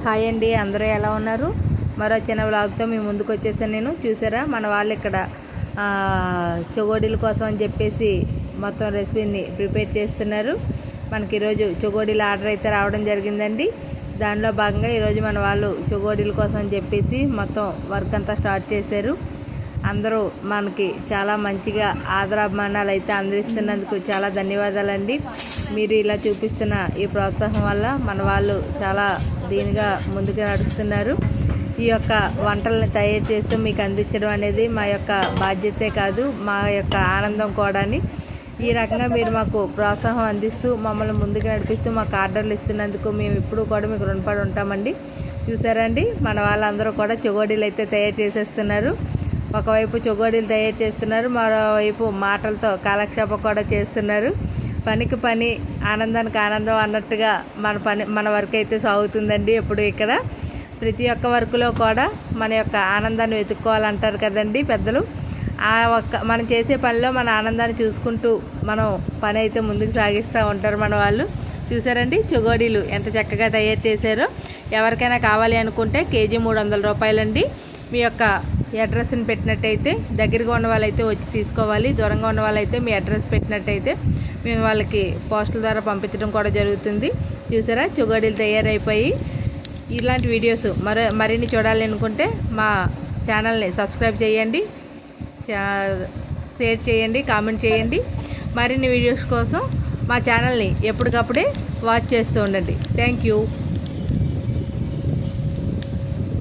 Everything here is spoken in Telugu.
హాయ్ అండి, అందరూ ఎలా ఉన్నారు? మరో చిన్న వ్లాగ్తో మీ ముందుకు వచ్చేసాను నేను. చూసారా, మన వాళ్ళు ఇక్కడ చెగోడీల కోసం అని చెప్పేసి మొత్తం రెసిపీని ప్రిపేర్ చేస్తున్నారు. మనకి ఈరోజు చెగోడీల ఆర్డర్ అయితే రావడం జరిగిందండి. దానిలో భాగంగా ఈరోజు మన వాళ్ళు చెగోడీల కోసం అని చెప్పేసి మొత్తం వర్క్ అంతా స్టార్ట్ చేశారు. అందరూ మనకి చాలా మంచిగా ఆదరాభిమానాలు అయితే అందిస్తున్నందుకు చాలా ధన్యవాదాలండి. మీరు ఇలా చూపిస్తున్న ఈ ప్రోత్సాహం వల్ల మన వాళ్ళు చాలా దీనిగా ముందుకు నడుస్తున్నారు. ఈ యొక్క వంటలను తయారు చేస్తూ మీకు అందించడం అనేది మా యొక్క బాధ్యతే కాదు, మా యొక్క ఆనందం కూడాని. ఈ రకంగా మీరు మాకు ప్రోత్సాహం అందిస్తూ మమ్మల్ని ముందుకు నడిపిస్తూ మాకు ఆర్డర్లు ఇస్తున్నందుకు మేము ఇప్పుడు కూడా మీకు రుణపడి ఉంటామండి. చూసారండి, మన వాళ్ళందరూ కూడా చెగోడీలు అయితే తయారు చేసేస్తున్నారు. ఒకవైపు చెగోడీలు తయారు చేస్తున్నారు, మరోవైపు మాటలతో కాలక్షేపం కూడా చేస్తున్నారు. పనికి పని, ఆనందానికి ఆనందం అన్నట్టుగా మన వర్క్ అయితే సాగుతుందండి. ఎప్పుడు ఇక్కడ ప్రతి ఒక్క వర్క్లో కూడా మన యొక్క ఆనందాన్ని వెతుక్కోవాలంటారు కదండి పెద్దలు. మనం చేసే పనిలో మన ఆనందాన్ని చూసుకుంటూ మనం పని అయితే ముందుకు సాగిస్తూ ఉంటారు మన వాళ్ళు. చూసారండి, చెగోడీలు ఎంత చక్కగా తయారు చేశారో. ఎవరికైనా కావాలి అనుకుంటే కేజీ 300 రూపాయలండి. మీ యొక్క అడ్రస్ని పెట్టినట్టయితే దగ్గరగా ఉన్న వాళ్ళైతే వచ్చి తీసుకోవాలి. దూరంగా ఉన్న వాళ్ళైతే మీ అడ్రస్ పెట్టినట్టయితే మేము వాళ్ళకి పోస్టుల ద్వారా పంపించడం కూడా జరుగుతుంది. చూసారా, చెగోడీలు తయారైపోయి. ఇలాంటి వీడియోస్ మరిన్ని చూడాలి అనుకుంటే మా ఛానల్ని సబ్స్క్రైబ్ చేయండి, షేర్ చేయండి, కామెంట్ చేయండి. మరిన్ని వీడియోస్ కోసం మా ఛానల్ని ఎప్పటికప్పుడే వాచ్ చేస్తూ ఉండండి. Thank you.